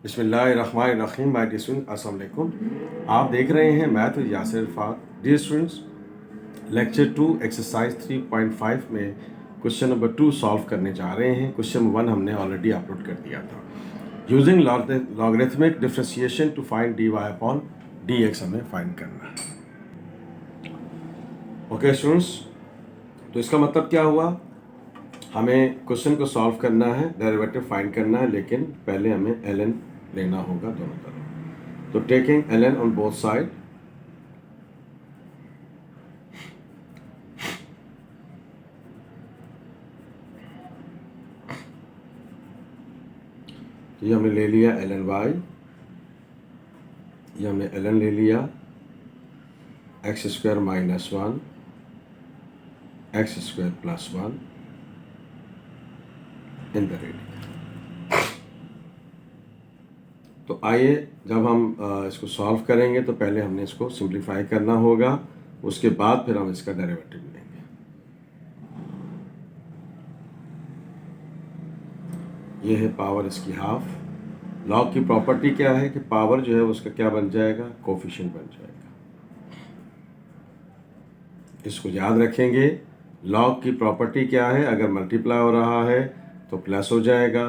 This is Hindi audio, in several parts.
बिस्मिल्लाहिर्रहमानिर्रहीम। माय डियर स्टूडेंट, अस्सलाम वालेकुम। आप देख रहे हैं math with Yasir Irfat. Dear students, lecture 2 exercise 3.5 में क्वेश्चन नंबर 2 सॉल्व करने जा रहे हैं। क्वेश्चन 1 हमने ऑलरेडी अपलोड कर दिया था। Using logarithmic differentiation to find dy upon dx हमें फाइंड करना है। ओके स्टूडेंट्स, तो इसका मतलब क्या हुआ, हमें क्वेश्चन को सॉल्व करना है, डेरिवेटिव फाइंड करना है, लेकिन पहले हमें ln लेना होगा दोनों तरफ। तो taking ln on both side, तो ये हमने ले लिया ln y, ये हमने ln ले लिया x square minus 1 x square plus 1 in the radian. तो आइए, जब हम इसको सॉल्व करेंगे तो पहले हमने इसको सिंप्लीफाई करना होगा, उसके बाद फिर हम इसका डेरिवेटिव लेंगे। ये है पावर इसकी हाफ। लॉग की प्रॉपर्टी क्या है कि पावर जो है उसका क्या बन जाएगा, कोफिशिएंट बन जाएगा। इसको याद रखेंगे। लॉग की प्रॉपर्टी क्या है, अगर मल्टीप्लाई हो रहा है तो प्लस हो जाएगा,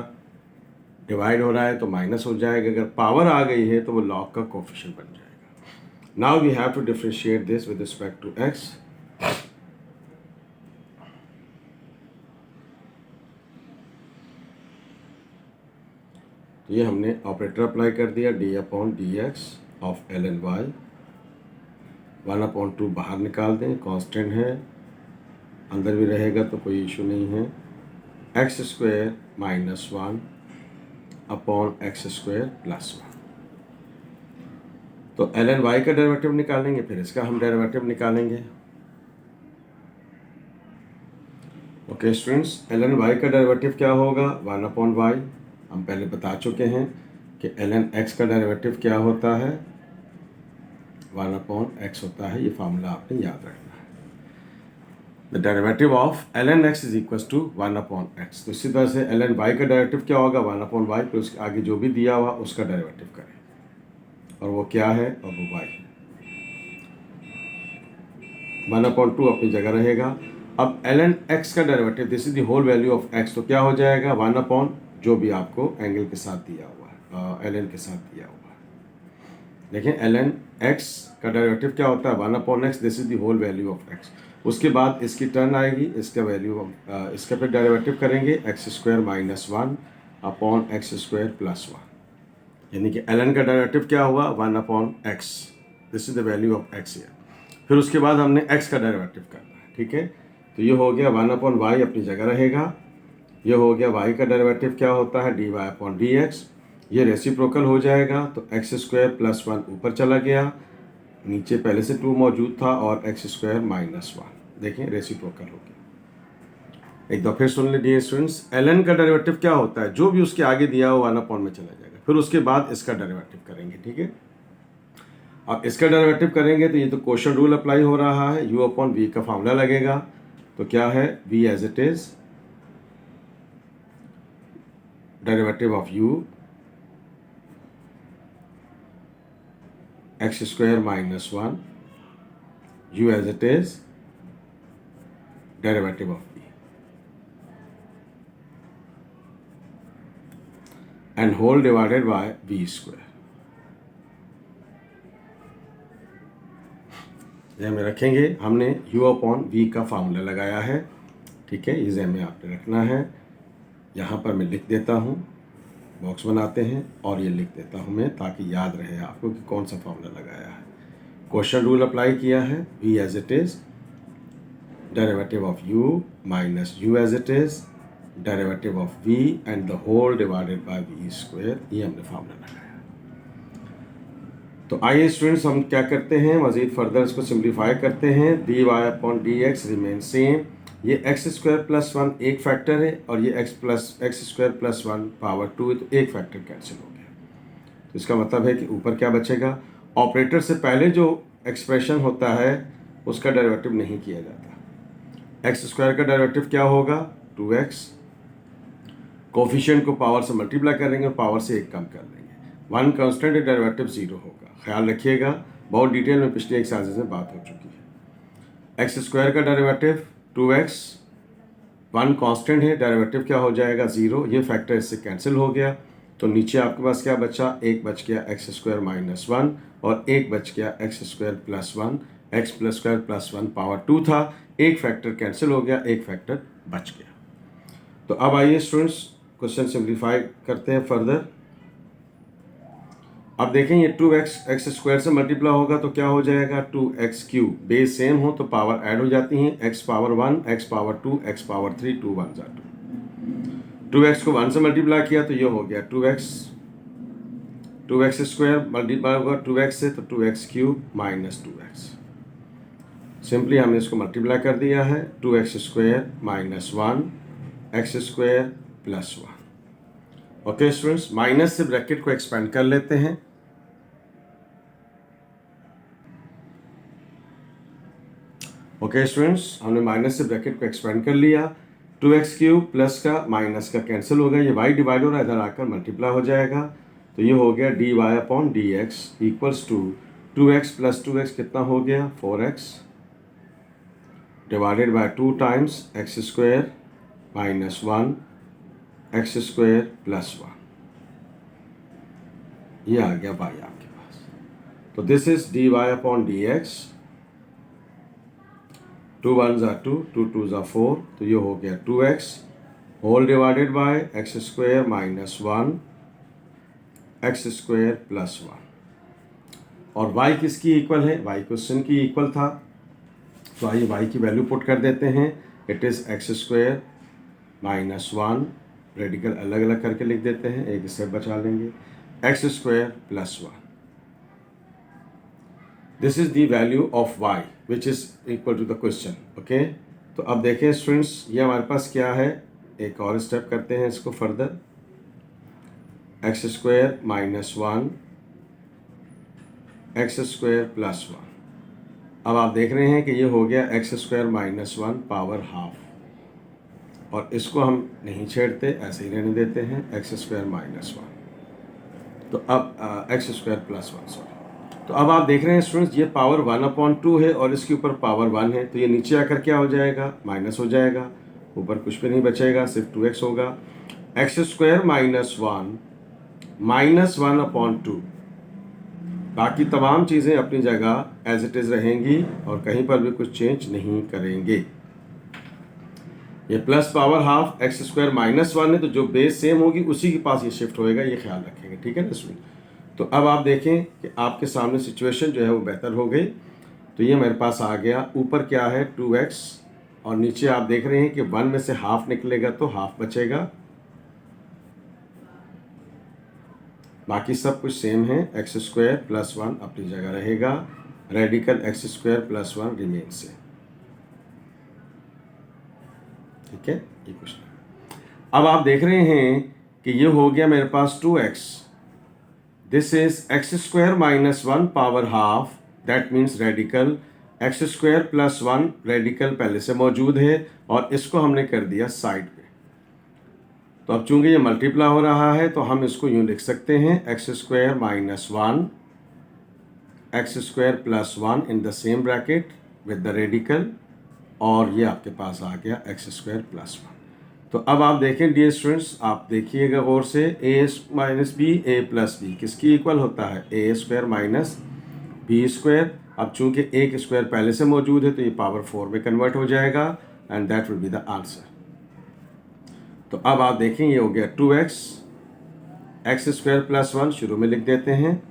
डिवाइड हो रहा है तो माइनस हो जाएगा। अगर पावर आ गई है तो वो लॉग का कोफिशिएंट बन जाएगा। Now we have to differentiate this with respect to x। तो ये हमने ऑपरेटर अप्लाई कर दिया, d upon D x of ln y। 1/2 बाहर निकाल दें, कांस्टेंट है, अंदर भी रहेगा तो कोई इशू नहीं है। X square minus 1 upon x square plus 1। तो ln y का डेरिवेटिव निकालेंगे, फिर इसका हम डेरिवेटिव निकालेंगे। ओके स्टूडेंट्स, ln y का डेरिवेटिव क्या होगा, 1/y। हम पहले बता चुके हैं कि ln x का डेरिवेटिव क्या होता है, 1/x होता है। ये फार्मूला आपने याद रखना है। The derivative of ln x is equal to 1/x। तो इसी तरह से ln y का डेरिवेटिव क्या होगा, 1/y, फिर उसके आगे जो भी दिया हुआ उसका डेरिवेटिव करें, और वो क्या है, और वो y है। 1/2 अपनी जगह रहेगा। अब ln x का derivative, this is the whole value of x, तो क्या हो जाएगा, 1/ जो भी आपको एंगल के साथ दिया हुआ है, ln के साथ दिया हुआ है। लेकिन ln x का डेरिवेटिव क्या होता है, 1/x, this is the whole value of x। उसके बाद इसकी टर्न आएगी, इसका वैल्यू इसका फिर डेरिवेटिव करेंगे, x square minus 1 upon x square plus 1। यानी कि ln का डेरिवेटिव क्या हुआ, 1/x, this is the value of x here. फिर उसके बाद हमने x का डेरिवेटिव करना है, ठीक है। तो ये हो गया 1/y अपनी जगह रहेगा। ये हो गया y का डेरिवेटिव क्या होता है, dy अपॉन dx। ये रेसिप्रोकल हो जाएगा, तो एक्स स्क्वायर प्लस 1 ऊपर चला गया, नीचे पहले से 2 मौजूद था, और एक्स स्क्वायर माइनस 1, देखें रेसिप्रोकल हो गया। एक दफ़ा फिर सुन लीजिए स्टूडेंट्स, ln का डेरिवेटिव क्या होता है, जो भी उसके आगे दिया हो 1/, में चला जाएगा। फिर उसके बाद इसका डेरिवेटिव करेंगे, ठीक है। अब इसका डेरिवेटिव करेंगे तो ये तो क्वोशंट रूल अप्लाई हो रहा है, u अपॉन v का फार्मूला लगेगा। तो क्या है, v as it is, derivative of u x square minus 1, u as it is, derivative of v, and whole divided by v square. ये में रखेंगे, हमने u अपॉन v का फार्मूला लगाया है, ठीक है। ये में आपने रखना है। यहाँ पर मैं लिख देता हूँ, बॉक्स बनाते हैं और ये लिख देता हूँ मैं, ताकि याद रहे आपको कि कौन सा फार्मूला लगाया है। क्वोशंट रूल अप्लाई किया है, v as it is, derivative of u minus u as it is, derivative of v and the whole divided by v square. ये हमने फार्मूला लगाया। तो आइए स्टूडेंट्स, हम क्या करते हैं, मज़ीद फर्दर इसको सिंप्लीफाई करते हैं। dy upon dx remain same. ये एक्स स्क्वायर प्लस 1 एक फैक्टर है, और ये एक्स स्क्वायर प्लस 1 पावर 2 है, तो एक फैक्टर कैंसिल हो गया। तो इसका मतलब है कि ऊपर क्या बचेगा, ऑपरेटर से पहले जो एक्सप्रेशन होता है उसका डेरिवेटिव नहीं किया जाता। एक्स स्क्वायर का डेरिवेटिव क्या होगा, 2x, कोफिशिएंट को पावर से मल्टीप्लाई करेंगे और पावर से 1 कम कर देंगे। वन कांस्टेंट है, डेरिवेटिव 0 होगा। ख्याल रखिएगा, बहुत डिटेल में पिछले एक्सरसाइज में बात हो चुकी है। एक्स स्क्वायर का डेरिवेटिव 2x, वन कांस्टेंट है, डेरिवेटिव क्या हो जाएगा 0, ये फैक्टर इससे कैंसिल हो गया, तो नीचे आपके पास क्या बचा, एक बच गया एक्स स्क्वायर माइनस 1 और एक बच गया x square plus 1, x plus square plus 1 power 2 था, एक फैक्टर कैंसिल हो गया, एक फैक्टर बच गया। तो अब आइए स्टूडेंट्स क्वेश्चन सिंप्लीफाई करते हैं फर्दर। अब देखें ये 2x एक्स स्क्वायर से मल्टीप्लाई होगा तो क्या हो जाएगा 2x क्यूब, बेस सेम हो तो पावर ऐड हो जाती हैं, x power 1, x power 2, x power 3, 2 1 जा 2, 2x को 1 से मल्टीप्लाई किया तो ये हो गया 2x स्क्वायर मल्टीप्लाई होगा 2x से तो 2x cube minus 2x। Simply हमने इसको मल्टीप्लाई कर दिया है, 2x square minus 1 x square plus 1। Okay students, minus से ब्रैकेट को एक्सपेंड कर लेते हैं। ओके स्टूडेंट्स, हमने माइनस से ब्रैकेट को एक्सपेंड कर लिया, 2x क्यूब प्लस का माइनस का कैंसिल हो गया, ये y डिवाइड हो रहा है, इधर आकर मल्टीप्लाई हो जाएगा, तो ये हो गया dy upon dx equals to 2x plus 2x कितना हो गया 4x divided by 2 times x square minus 1 x square plus 1, ये आ गया y आपके पास। तो this is dy upon dx, 2 1 are 2, 2 2 are 4, तो ये हो गया 2x whole divided by x square minus 1 x square plus 1। और y किसकी इक्वल है, y क्वेश्चन की इक्वल था, तो आइए y की वैल्यू पुट कर देते हैं। It is x square minus 1, radical अलग अलग करके लिख देते हैं, एक स्टेप बचा लेंगे, x square plus 1। This is the value of y which is equal to the question. Okay, तो अब देखें स्टूडेंट्स, ये हमारे पास क्या है, एक और स्टेप करते हैं इसको further, x square minus 1 x square plus 1। अब आप देख रहे हैं कि ये हो गया x square minus 1 power half, और इसको हम नहीं छेड़ते, ऐसे ही रहने देते हैं एक्स स्क्वायर माइनस 1, तो अब एक्स स्क्वायर प्लस 1 सॉरी। तो अब आप देख रहे हैं स्टूडेंट्स, ये पावर 1/2 है और इसके ऊपर पावर 1 है, तो ये नीचे आकर क्या हो जाएगा, माइनस हो जाएगा, ऊपर कुछ भी नहीं बचेगा, सिर्फ 2x होगा। एक्स स्क्वायर माइनस 1 माइनस 1/2, बाकी तमाम चीज़ें अपनी जगह एज इट इज़ रहेंगी और कहीं पर भी कुछ चेंज नहीं करेंगे। ये plus power half x square minus 1 है, तो जो बेस सेम होगी उसी के पास ये शिफ्ट होएगा, ये ख्याल रखेंगे, ठीक है ना स्टूडेंट। तो अब आप देखें कि आपके सामने सिचुएशन जो है वो बेहतर हो गई। तो ये मेरे पास आ गया, ऊपर क्या है 2x और नीचे आप देख रहे हैं कि 1 में से हाफ निकलेगा तो हाफ बचेगा, बाकी सब कुछ सेम है, एक्स स्क्वायर प्लस 1 अपनी जगह रहेगा, radical x square plus 1 remain से, ठीक है, ये कुछ नहीं। अब आप देख रहे हैं कि ये हो गया मेरे पास 2x, this is x square minus 1 power half, that means radical x square plus 1, radical पहले से मौजूद है और इसको हमने कर दिया साइड पे। तो अब चूंकि ये मल्टीप्लाई हो रहा है तो हम इसको यूँ लिख सकते हैं, x square minus 1 x square plus 1 in the same bracket with the radical, और ये आपके पास आ गया एक्स स्क्वायर प्लस 1। तो अब आप देखें डियर स्टूडेंट्स, आप देखिएगा गौर से, ए minus b a plus B किसकी इक्वल होता है, ए स्क्वायर माइनस बी स्क्वायर। अब चूंकि एक स्क्वायर पहले से मौजूद है तो ये पावर 4 में कन्वर्ट हो जाएगा and that will be the answer. तो अब आप देखें ये हो गया 2x एक्स स्क्वायर प्लस 1 शुरू में लिख देते हैं,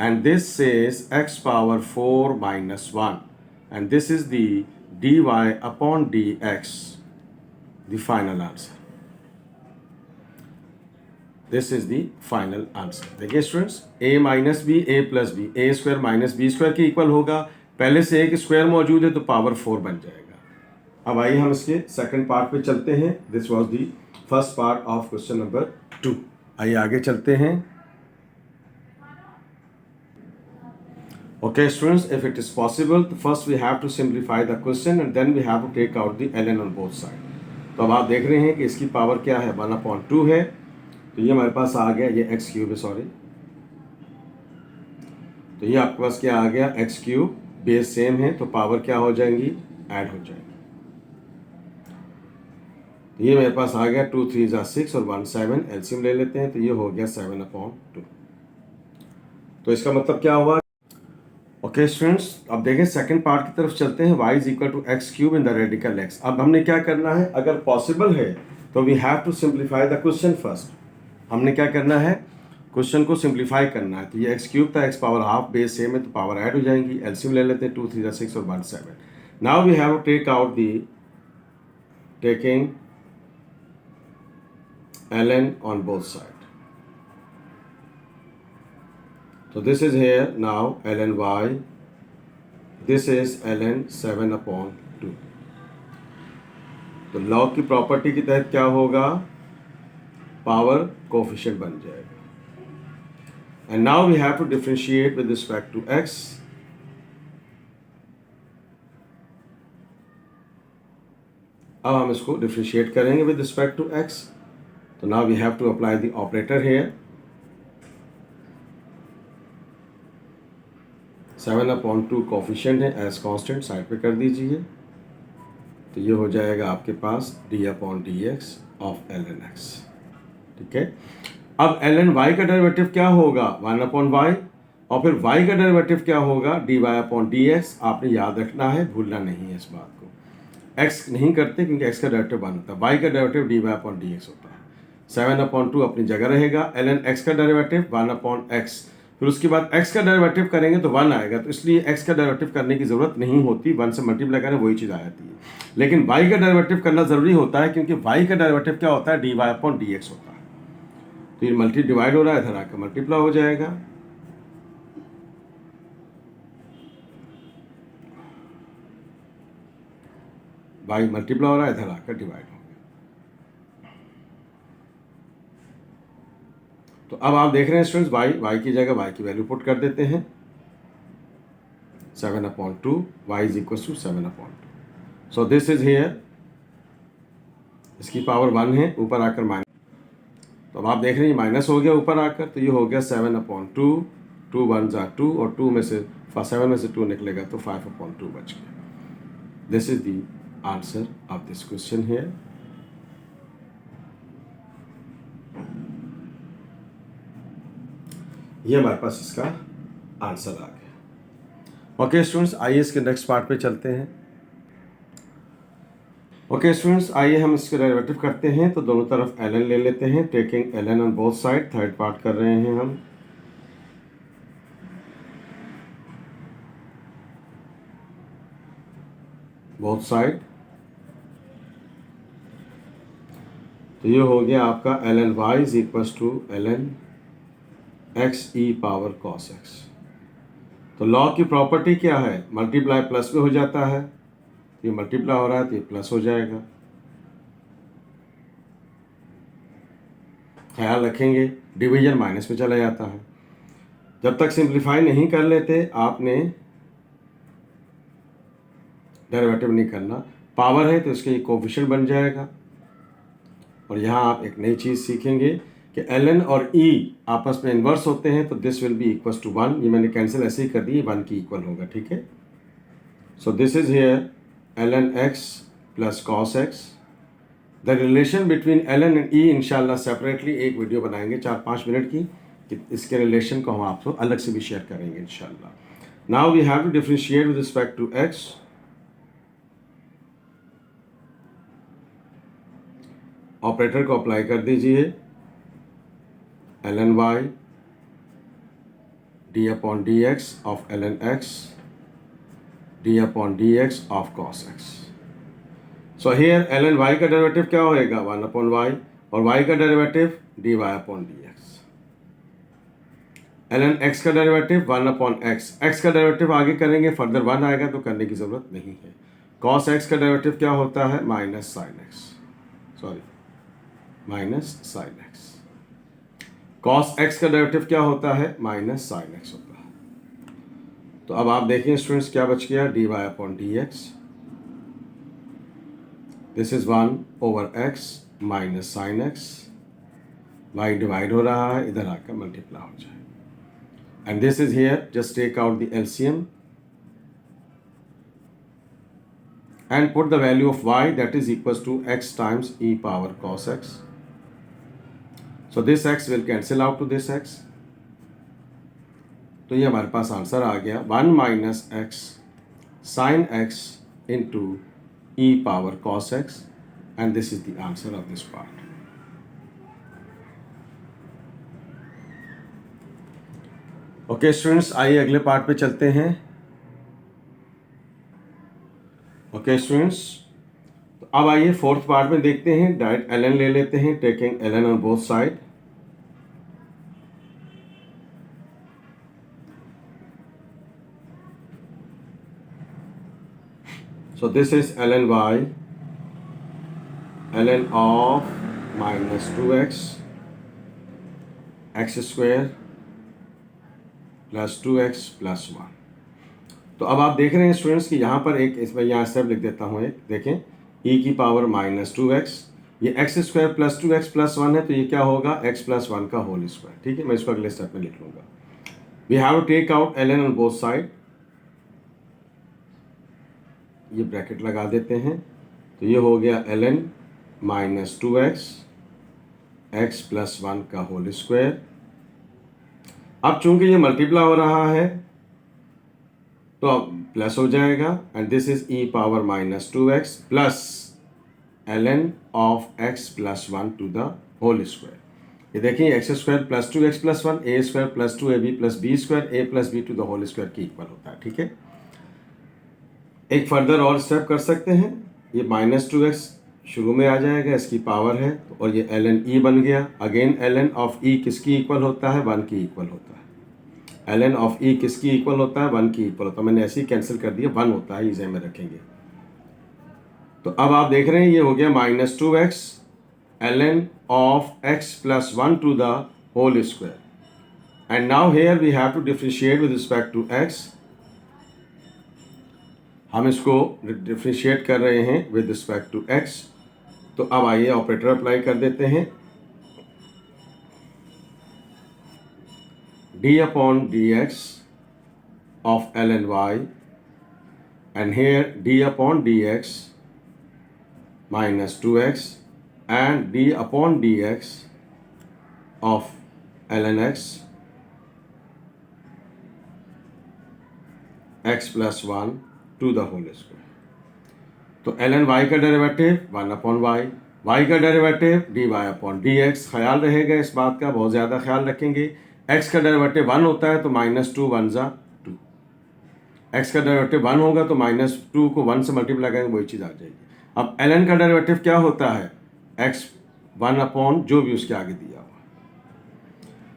and this is x power 4 minus 1 and this is the dy upon dx, the final answer. This is the final answer. देखिए students, a minus b a plus b, a square minus b square के इक्वल होगा, पहले से एक स्क्वायर मौजूद है तो पावर 4 बन जाएगा। अब आइए हम इसके सेकंड पार्ट पे चलते हैं। This was the first part of question number 2। आइए आगे चलते हैं। Okay students, if it is possible, first we have to simplify the question and then we have to take out the ln on both sides. तो अब आप देख रहे हैं कि इसकी पावर क्या है, 1/2 है, तो ये हमारे पास आ गया, ये एक्स क्यूब है सॉरी, तो ये आपके पास क्या आ गया, एक्स क्यूब, बेस सेम है तो पावर क्या हो जाएंगी, ऐड हो जाएंगी। तो ये मेरे पास आ गया 2 3 6 और 1 7, एलसीएम ले लेते हैं तो ये हो गया 7/2। तो इसका मतलब क्या हुआ। ओके स्टूडेंट्स, अब देखें सेकंड पार्ट की तरफ चलते हैं। y is equal to x cube in the radical x। अब हमने क्या करना है, अगर पॉसिबल है तो we have to simplify the question first. हमने क्या करना है, क्वेश्चन को सिंप्लीफाई करना है। तो ये एक्स क्यूब था, x power half, base same है तो पावर ऐड हो जाएंगी। एलसीएम ले लेते हैं 2 3 6 और 1 7। Now we have to take out the taking ln on both sides. So this is here now ln y, this is ln 7/2। तो log की प्रॉपर्टी के तहत क्या होगा, पावर कोफिशिएंट बन जाएगा। And now we have to differentiate with respect to x। अब हम इसको डिफरेंशिएट करेंगे विद रिस्पेक्ट टू x। तो now we have to apply the operator here. 7/2 coefficient है, एज कांस्टेंट साइड पे कर दीजिए। तो ये हो जाएगा आपके पास d/dx ऑफ ln x। ठीक है, अब ln y का डेरिवेटिव क्या होगा, 1/y, और फिर y का डेरिवेटिव क्या होगा, dy/dx। आपने याद रखना है, भूलना नहीं है इस बात को। x नहीं करते क्योंकि x का डेरिवेटिव 1 होता है, y का डेरिवेटिव dy/dx होता है। 7/2 अपनी जगह रहेगा, ln x का डेरिवेटिव 1/x, फिर उसके बाद x का डेरिवेटिव करेंगे तो 1 आएगा। तो इसलिए x का डेरिवेटिव करने की ज़रूरत नहीं होती, 1 से मल्टीप्लाई करें वही चीज़ आ जाती है। लेकिन y का डेरिवेटिव करना ज़रूरी होता है क्योंकि y का डेरिवेटिव क्या होता है, dy/dx होता है। तो ये मल्टी डिवाइड हो रहा है, इधर आकर मल्टीप्लाई हो जाएगा। y मल्टीप्लाई हो रहा है, इधर आकर डिवाइड हो गया। तो अब आप देख रहे हैं स्टूडेंट्स, y की जगह y की वैल्यू पुट कर देते हैं। 7/2, y is equal to 7/2। So this is here, इसकी पावर 1 है, ऊपर आकर माइनस। तो अब आप देख रहे हैं माइनस हो गया ऊपर आकर, तो ये हो गया 7/2। 2 1 2 और 2 में से 7 में से 2 निकलेगा तो 5/2 बच गया। This is the answer of this question here. ये हमारे पास इसका आंसर आ गया। ओके स्टूडेंट्स, आइए इसके नेक्स्ट पार्ट पे चलते हैं। ओके स्टूडेंट्स, आइए हम इसके डेरिवेटिव करते हैं। तो दोनों तरफ ln ले लेते हैं, taking ln on both side. Third part कर रहे हैं हम। बोथ साइड, तो ये हो गया आपका ln y is equal to ln x e power cos x। तो लॉग की प्रॉपर्टी क्या है, मल्टीप्लाई प्लस में हो जाता है। तो ये मल्टीप्लाई हो रहा है तो ये प्लस हो जाएगा। ख्याल रखेंगे डिवीजन माइनस में चला जाता है। जब तक सिंप्लीफाई नहीं कर लेते आपने डेरिवेटिव नहीं करना। पावर है तो इसके ये कोफिशिएंट बन जाएगा। और यहाँ आप एक नई चीज़ सीखेंगे कि ln और e आपस में इन्वर्स होते हैं, तो this will be equal to 1। ये मैंने कैंसिल ऐसे ही कर दी, 1 की इक्वल होगा। ठीक है, सो this is here ln x plus cos x। The relation between ln and e इंशाल्लाह सेपरेटली एक वीडियो बनाएंगे 4-5 मिनट की, कि इसके रिलेशन को हम आपको अलग से भी शेयर करेंगे इंशाल्लाह। Now we have to differentiate with respect to x। Operator को अप्लाई कर दीजिए, ln y d/dx of ln x d/dx of cos x। So here ln y का डेरिवेटिव क्या होएगा, 1/y, और y का डेरिवेटिव dy/dx। ln x का डेरिवेटिव 1/x। x का डेरिवेटिव आगे करेंगे, फर्दर 1 आएगा तो करने की ज़रूरत नहीं है। cos x का डेरिवेटिव क्या होता है, minus sine x। cos x का डेरिवेटिव क्या होता है, माइनस साइन x होता है। तो अब आप देखिए स्टूडेंट्स क्या बच गया, dy/dx। This is 1/x minus sine x। y divide हो रहा है, इधर आकर मल्टीप्लाई हो जाए। and this is here. Just take out the LCM and put the value of y, that is equals to x times e power cos x. So this x will cancel out to this x. तो ये हमारे पास आंसर आ गया 1 minus x sine x into E power cos x, and this is the answer of this part. Okay students, आइए अगले पार्ट पे चलते हैं. ओके स्टूडेंट्स, तो अब आइए फोर्थ पार्ट में देखते हैं. डायरेक्ट ln ले लेते हैं, taking ln on both side. So this is ln y, ln of minus 2x x square plus 2x plus 1. तो अब आप देख रहे हैं स्टूडेंट्स कि यहाँ पर एक, इसमें यहाँ स्टेप लिख देता हूँ एक, देखें e की पावर माइनस 2x, ये x square plus 2x plus 1 है, तो ये क्या होगा x प्लस 1 का होल स्क्वायर. ठीक है, मैं इसको अगले स्टेप में लिख लूँगा. We have to take out ln on both side. ये ब्रैकेट लगा देते हैं, तो ये हो गया ln minus 2x x plus 1 का होल स्क्वायर. अब चूंकि ये मल्टीप्लाई हो रहा है तो अब प्लस हो जाएगा, and this is e power minus 2x plus ln of x plus 1 to the whole square. ये देखिए x square plus 2x plus 1 a square plus 2ab plus b square a plus b to the whole square के इक्वल होता है. ठीक है, एक फर्दर और स्टेप कर सकते हैं. ये माइनस 2x शुरू में आ जाएगा, इसकी पावर है, और ये ln e बन गया. अगेन ln ऑफ e किसकी इक्वल होता है, 1 की इक्वल होता है. ln ऑफ e किसकी इक्वल होता है, 1 की इक्वल होता है. मैंने ऐसे ही कैंसिल कर दिया, 1 होता है, इसे में रखेंगे. तो अब आप देख रहे हैं ये हो गया minus 2x ln of x plus 1 to the whole square. And now here we have to differentiate with respect to x. हम इसको डिफरेंशिएट कर रहे हैं विद रिस्पेक्ट टू x. तो अब आइए ऑपरेटर अप्लाई कर देते हैं. d upon dx of ln y, and here d upon dx minus 2x and d upon dx of ln x plus 1 to the whole square. तो ln y का डेरिवेटिव 1 अपॉन y का डेरिवेटिव dy अपॉन dx. ख्याल रहेगा इस बात का, बहुत ज़्यादा ख्याल रखेंगे. x का डेरिवेटिव 1 होता है तो माइनस 2 1 जा 2. x का डेरिवेटिव 1 होगा तो माइनस 2 को 1 से मल्टीप्लाई करेंगे, वही चीज़ आ जाएगी. अब ln का डेरिवेटिव क्या होता है, x 1 अपॉन जो भी उसके आगे दिया हुआ.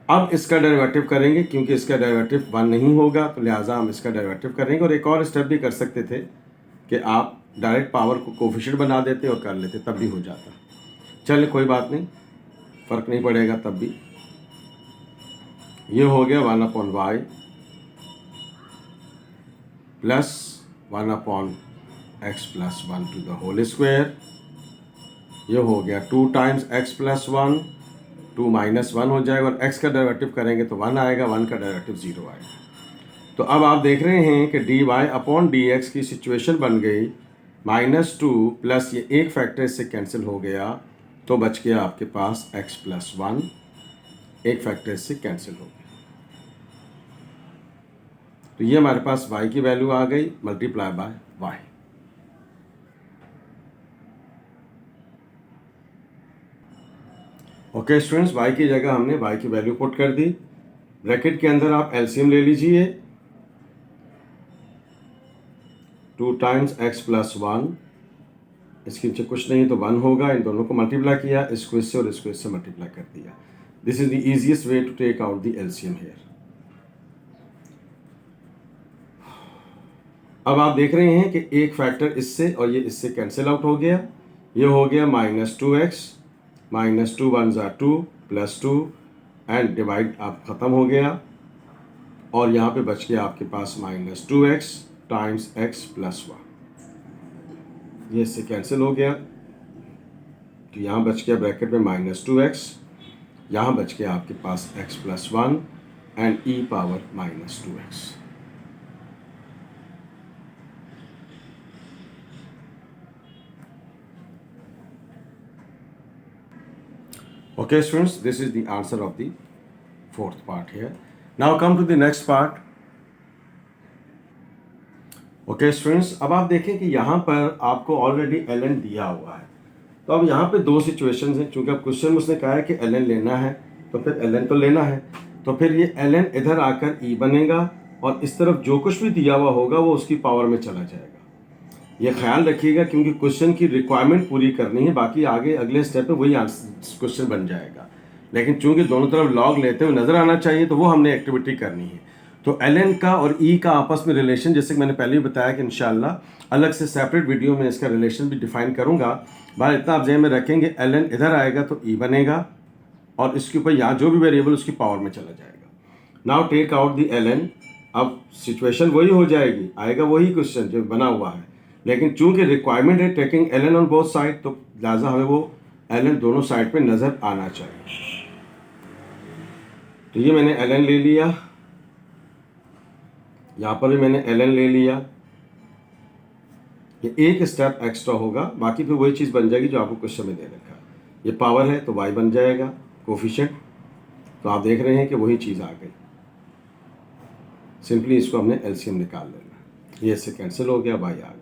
अब इसका डेरिवेटिव करेंगे, क्योंकि इसका डेरिवेटिव 1 नहीं होगा तो लिहाजा हम इसका डेरिवेटिव करेंगे. और एक और स्टेप भी कर सकते थे कि आप डायरेक्ट पावर को कोफिशिएंट बना देते और कर लेते, तब भी हो जाता. चलिए कोई बात नहीं, फ़र्क नहीं पड़ेगा तब भी. ये हो गया 1 upon y plus 1 upon x plus 1 to the whole square. ये हो गया 2 टाइम्स x प्लस 1, 2 माइनस 1 हो जाएगा, और x का डेरिवेटिव करेंगे तो 1 आएगा, 1 का डेरिवेटिव 0 आएगा. तो अब आप देख रहे हैं कि dy अपॉन dx की सिचुएशन बन गई माइनस 2 प्लस ये एक फैक्टर इससे कैंसिल हो गया, तो बच गया आपके पास x प्लस 1, एक फैक्टर इससे कैंसिल हो गया. तो ये हमारे पास y की वैल्यू आ गई multiply by y. Okay students, y की जगह हमने y की वैल्यू पुट कर दी. ब्रैकेट के अंदर आप एलसीएम ले लीजिए. 2 टाइम्स x प्लस 1, इसके नीचे कुछ नहीं तो 1 होगा. इन दोनों को मल्टीप्लाई किया, इसको इससे और इसको इससे मल्टीप्लाई कर दिया. This is the easiest way to take out the LCM here. अब आप देख रहे हैं कि एक फैक्टर इससे और ये इससे कैंसिल आउट हो गया. ये हो गया माइनस 2x, माइनस 2 1 ज़ा 2 प्लस 2, एंड डिवाइड आप ख़त्म हो गया. और यहाँ पे बच गया आपके पास minus 2x times x plus 1. ये इससे कैंसिल हो गया, तो यहाँ बच गया ब्रैकेट में माइनस 2x, यहाँ बच गया आपके पास x plus 1, and e power minus 2x. Okay students, this is the answer of the fourth part here. Now come to the next part. Okay students, अब आप देखें कि यहाँ पर आपको ऑलरेडी ln दिया हुआ है। तो अब यहाँ पे दो सिचुएशंस हैं, क्योंकि अब क्वेश्चन में उसने कहा है कि ln लेना है, तो फिर ln तो लेना है, तो फिर ये ln इधर आकर e बनेगा और इस तरफ जो कुछ भी दिया हुआ होगा वो उसकी पावर में चला जाएगा। ये ख्याल रखिएगा क्योंकि क्वेश्चन की रिक्वायरमेंट पूरी करनी है, बाकी आगे अगले स्टेप पे वही क्वेश्चन बन जाएगा। लेकिन चूंकि दोनों तरफ लॉग लेते हुए नजर आना चाहिए तो वो हमने एक्टिविटी करनी है। तो ln का और e का आपस में रिलेशन, जैसे कि मैंने पहले ही बताया कि इंशाल्लाह अलग से सेपरेट वीडियो में इसका रिलेशन भी डिफाइन करूंगा। बार इतना आप जेब में रखेंगे, ln इधर आएगा तो e बनेगा और इसके ऊपर यहाँ जो भी वेरिएबल उसकी पावर में चला जाएगा। Now take out the ln। अब सिचुएशन वही हो जाएगी, आएगा वही क्वेश्चन जो बना हुआ है, लेकिन चूंकि रिक्वायरमेंट है taking ln on both side, तो लिहाजा हमें वो ln दोनों साइड पे नजर आना चाहिए। तो ये मैंने ln ले लिया, यहाँ पर भी मैंने ln ले लिया। ये एक स्टेप एक्स्ट्रा होगा, बाकी फिर वही चीज़ बन जाएगी जो आपको क्वेश्चन में दे रखा है। ये पावर है तो y बन जाएगा कोफिशिएंट, तो आप देख रहे हैं कि वही चीज़ आ गई। सिंपली इसको हमने एलसीएम निकाल लेना, ये इससे कैंसिल हो गया, y आ गया।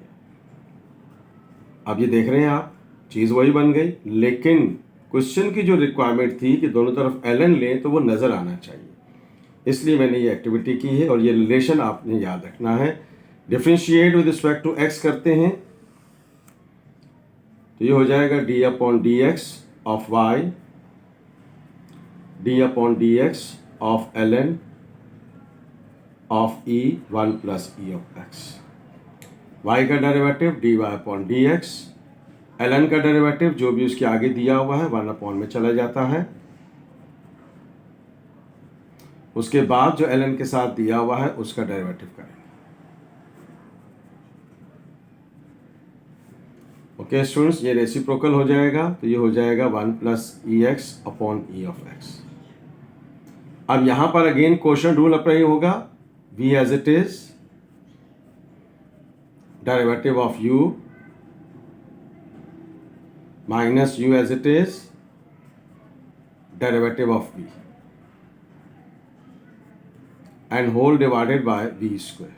अब ये देख रहे हैं आप, चीज़ वही बन गई, लेकिन क्वेश्चन की जो रिक्वायरमेंट थी कि दोनों तरफ ln लें तो वो नज़र आना चाहिए, इसलिए मैंने ये एक्टिविटी की है। और ये रिलेशन आपने याद रखना है। Differentiate with respect to x करते हैं तो ये हो जाएगा d upon D x of y, d upon D x of ln of e 1 plus e of x। y का derivative dy upon D x, ln का डेरिवेटिव जो भी उसके आगे दिया हुआ है 1 अपॉन में चला जाता है। उसके बाद जो ln के साथ दिया हुआ है उसका डेरिवेटिव करेंगे। ओके स्टूडेंट्स, ये रेसिप्रोकल हो जाएगा, तो ये हो जाएगा 1 plus e x upon e of x. अब यहां पर अगेन क्वोशंट रूल अप्लाई होगा, v as it is, derivative of u minus u as it is, derivative of v and whole divided by v square।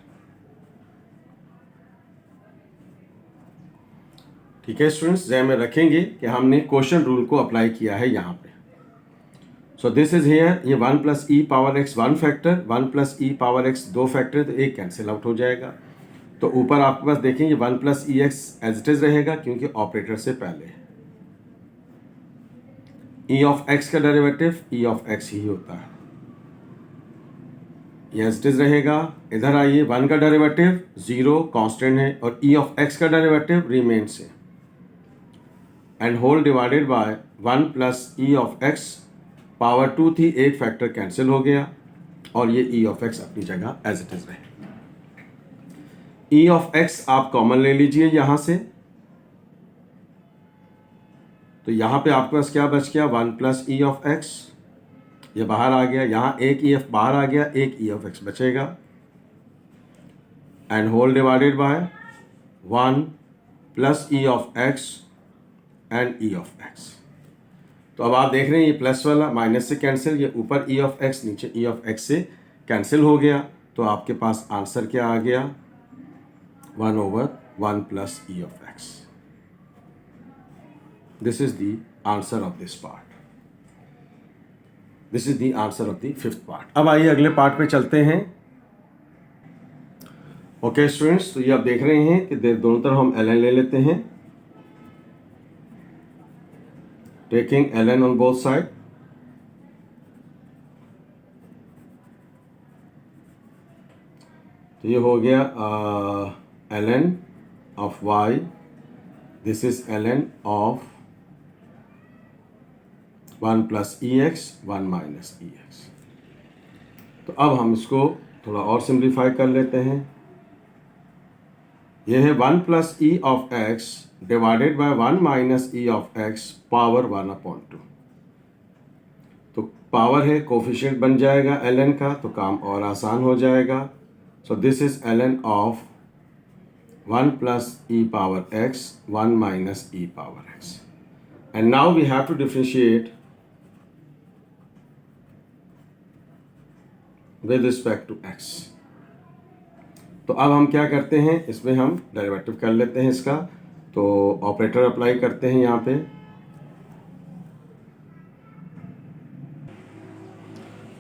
ठीक है स्टूडेंट्स, जहन में रखेंगे कि हमने क्वोशंट रूल को अप्लाई किया है यहाँ पे। सो दिस इज हियर, ये 1 प्लस ई पावर एक्स 1 फैक्टर, 1 प्लस ई पावर एक्स 2 फैक्टर, तो एक कैंसिल आउट हो जाएगा। तो ऊपर आपके पास देखेंगे 1 plus e x as it is रहेगा क्योंकि ऑपरेटर से पहले है। ई ऑफ एक्स का डेरिवेटिव ई ऑफ एक्स ही होता है, ये एज इट इज रहेगा। इधर आइए, 1 का डेरिवेटिव 0 कांस्टेंट है और ई ऑफ एक्स का डेरिवेटिव रिमेन्स है, and whole divided by 1 plus E of x power 2 थी, एक फैक्टर कैंसिल हो गया और ये ई ऑफ एक्स अपनी जगह एज इट इज रहे। ई ऑफ एक्स आप कॉमन ले लीजिए यहां से, तो यहां पे आपके पास क्या बच गया, 1 प्लस ई ऑफ एक्स, ये बाहर आ गया, यहाँ एक ई एफ बाहर आ गया, एक ई ऑफ एक्स बचेगा, and whole divided by 1 plus E of x and e of x. तो अब आप देख रहे हैं ये प्लस वाला माइनस से कैंसिल, ये ऊपर ई ऑफ एक्स नीचे ई ऑफ एक्स से कैंसिल हो गया, तो आपके पास आंसर क्या आ गया, 1/1 plus E of x. This is the answer of this part, this is the answer of the fifth part. अब आइए अगले पार्ट पे चलते हैं। ओके स्टूडेंट्स, तो ये आप देख रहे हैं कि दोनों तरफ हम ln ले लेते हैं, taking ln on both side. तो ये हो गया ln of y, this is ln of 1 plus e x 1 minus E x. तो अब हम इसको थोड़ा और सिंप्लीफाई कर लेते हैं। यह है 1 plus E of x divided by 1 minus E of x power 1/2। तो पावर है, कोफिशिएंट बन जाएगा ln का, तो काम और आसान हो जाएगा. सो this is ln of 1 plus e power x 1 minus e power x. And now we have to differentiate with respect to x. तो अब हम क्या करते हैं, इसमें हम डेरिवेटिव कर लेते हैं इसका. तो ऑपरेटर अप्लाई करते हैं यहाँ पे.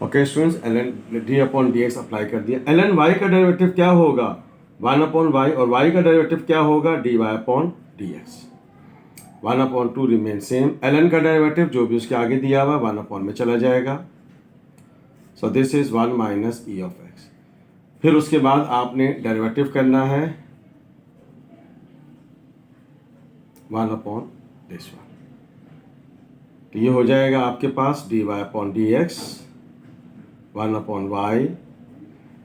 Okay students, ln d upon D x apply कर दिया. ln y का डेरिवेटिव क्या होगा, 1 अपॉन वाई, और y का डेरिवेटिव क्या होगा, dy upon D X. 1 upon 2 remain same. ln का डेरिवेटिव जो भी उसके आगे दिया हुआ 1 अपॉन में चला जाएगा. सो this is 1 minus E of x. फिर उसके बाद आपने डेरिवेटिव करना है 1 अपॉन दिस वन. तो ये हो जाएगा आपके पास D Y upon D X 1 upon Y.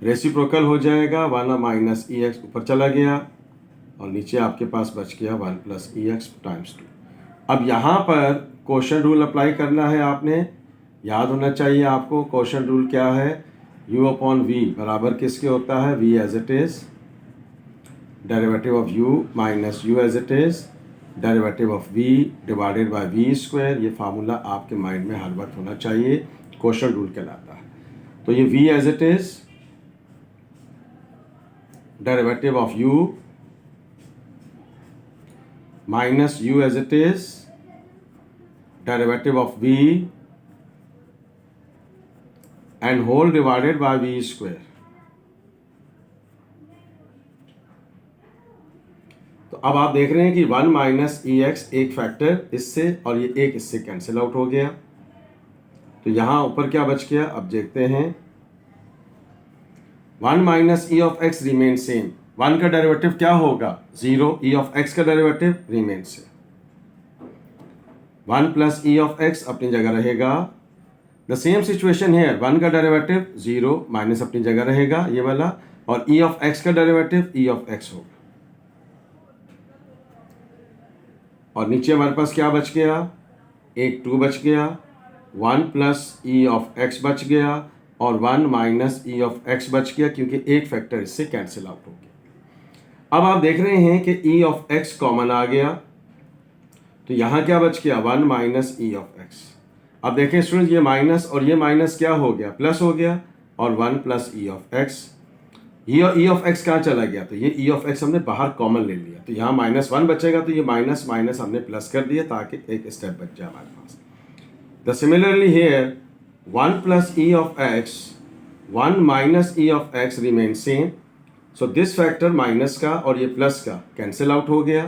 Reciprocal हो जाएगा 1 माइनस ई एक्स ऊपर चला गया और नीचे आपके पास बच गया 1 प्लस ई एक्स टाइम्स 2. अब यहाँ पर क्वोशंट रूल अप्लाई करना है. आपने याद होना चाहिए आपको क्वोशंट रूल क्या है, u अपॉन वी बराबर किसके होता है, v as it is derivative of u minus u as it is derivative of v divided by v square. ये फार्मूला आपके माइंड में हर वक्त होना चाहिए, क्वोशंट रूल कहलाता है. तो ये v as it is derivative of u minus u as it is derivative of v and whole divided by v square. तो अब आप देख रहे हैं कि 1 माइनस ई एक्स एक फैक्टर इससे और ये एक इससे कैंसिल आउट हो गया. तो यहां ऊपर क्या बच गया, अब देखते हैं. 1 minus E of X remain same. 1 का डेरिवेटिव क्या होगा, 0. ई ऑफ एक्स का derivative remain same. 1 plus E of x अपनी जगह रहेगा. द सेम सिचुएशन है, 1 का डेरिवेटिव 0 माइनस अपनी जगह रहेगा ये वाला, और e ऑफ x का डेरिवेटिव e ऑफ x होगा. और नीचे हमारे पास क्या बच गया, एक 2 बच गया, 1 प्लस e ऑफ x बच गया और 1 माइनस e ऑफ x बच गया क्योंकि एक फैक्टर इससे कैंसिल आउट हो गया. अब आप देख रहे हैं कि e ऑफ x कॉमन आ गया, तो यहाँ क्या बच गया, 1 माइनस e ऑफ x. अब देखें स्टूडेंट, ये माइनस और ये माइनस क्या हो गया, प्लस हो गया, और 1 प्लस ई ऑफ एक्स. ये ई ऑफ एक्स कहाँ चला गया, तो ये ई ऑफ एक्स हमने बाहर कॉमन ले लिया. तो यहाँ -1 बचेगा, तो ये माइनस माइनस हमने प्लस कर दिया ताकि एक स्टेप बच जाए हमारे पास. The similarly here 1 plus E of X 1 minus E of X remain same. So this factor minus का और ये प्लस का कैंसिल आउट हो गया.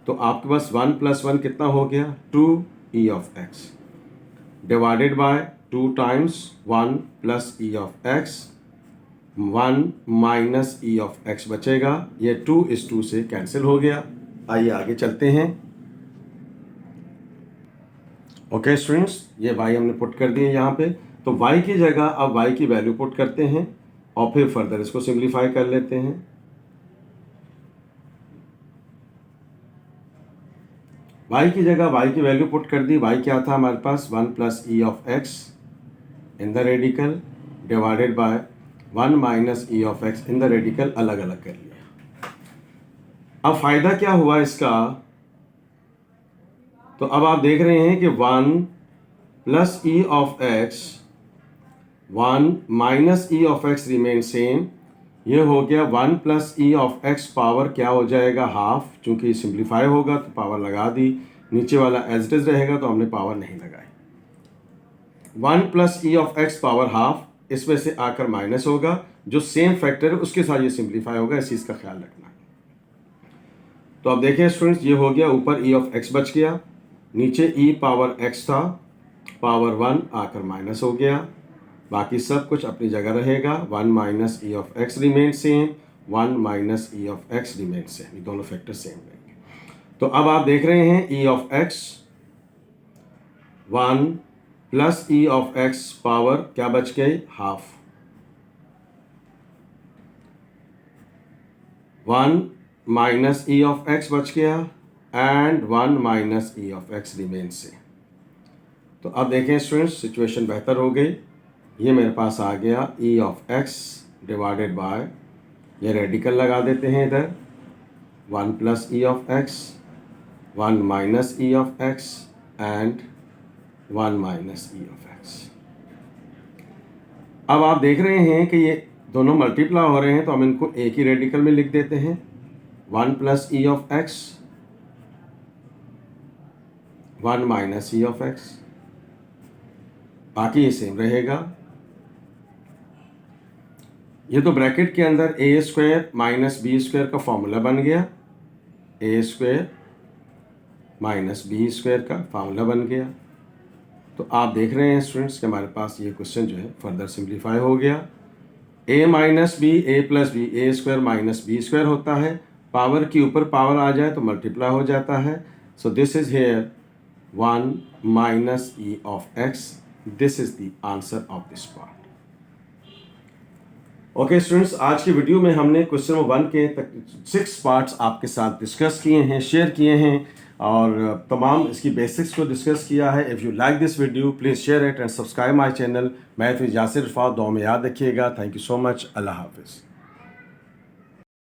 तो आपके पास 1 प्लस 1 कितना हो गया, 2 ई of x divided by 2 times 1 plus E of X. 1 minus E of x बचेगा, ये 2 इस 2 से कैंसिल हो गया. आइए आगे चलते हैं. ओके स्टूडेंट्स, ये y हमने पुट कर दिए यहाँ पे. तो y की जगह अब y की वैल्यू पुट करते हैं और फिर फर्दर इसको सिंप्लीफाई कर लेते हैं. y की जगह y की वैल्यू पुट कर दी. y क्या था हमारे पास, 1 plus E of x in the radical divided by 1 minus E of x in the radical, अलग अलग कर लिया. अब फायदा क्या हुआ इसका, तो अब आप देख रहे हैं कि 1 plus E of X 1 minus E of X remain same. ये हो गया 1 plus E of x power क्या हो जाएगा, हाफ. चूंकि सिंप्लीफाई होगा तो पावर लगा दी, नीचे वाला एज इट इज रहेगा तो हमने पावर नहीं लगाई. 1 plus E of x power half, इसमें से आकर माइनस होगा, जो सेम फैक्टर है उसके साथ ये सिंप्लीफाई होगा, इस चीज़ का ख्याल रखना है. तो अब देखें स्टूडेंट्स, ये हो गया, ऊपर ई ऑफ एक्स बच गया, नीचे ई पावर एक्स था, पावर 1 आकर माइनस हो गया, बाकी सब कुछ अपनी जगह रहेगा. 1 minus E of X remain same, 1 minus E of X remain same, ये दोनों फैक्टर सेम रहेंगे. तो अब आप देख रहे हैं ई of X 1 plus E of x power क्या बच गई, half. 1 minus E of x बच गया and 1 minus E of X remain same. तो अब देखें स्टूडेंट्स, सिचुएशन बेहतर हो गई। ये मेरे पास आ गया ई ऑफ एक्स डिवाइडेड बाय, ये रेडिकल लगा देते हैं इधर, 1 plus E of X, 1 minus E of x and 1 minus E of x. अब आप देख रहे हैं कि ये दोनों मल्टीप्लाई हो रहे हैं, तो हम इनको एक ही रेडिकल में लिख देते हैं, 1 plus E of X, 1 minus E of x, बाकी ये सेम रहेगा। ये तो ब्रैकेट के अंदर ए स्क्वायर माइनस बी स्क्वायर का फॉर्मूला बन गया, ए स्क्वायर माइनस बी स्क्वायर का फार्मूला बन गया। तो आप देख रहे हैं स्टूडेंट्स कि हमारे पास ये क्वेश्चन जो है फर्दर सिंप्लीफाई हो गया। ए minus b, a plus b, a square minus b square होता है, पावर के ऊपर पावर आ जाए तो मल्टीप्लाई हो जाता है। सो this is here 1 minus E of x, this is the answer of this part. Okay students, आज की वीडियो में हमने क्वेश्चन नंबर 1 के 6 पार्ट्स आपके साथ डिस्कस किए हैं, शेयर किए हैं और तमाम इसकी बेसिक्स को डिस्कस किया है। If you like this video please share it and subscribe my channel. मैं फिर यासिर रफ़ा, दुआ में याद रखिएगा। Thank you so much. अल्लाह हाफिज़।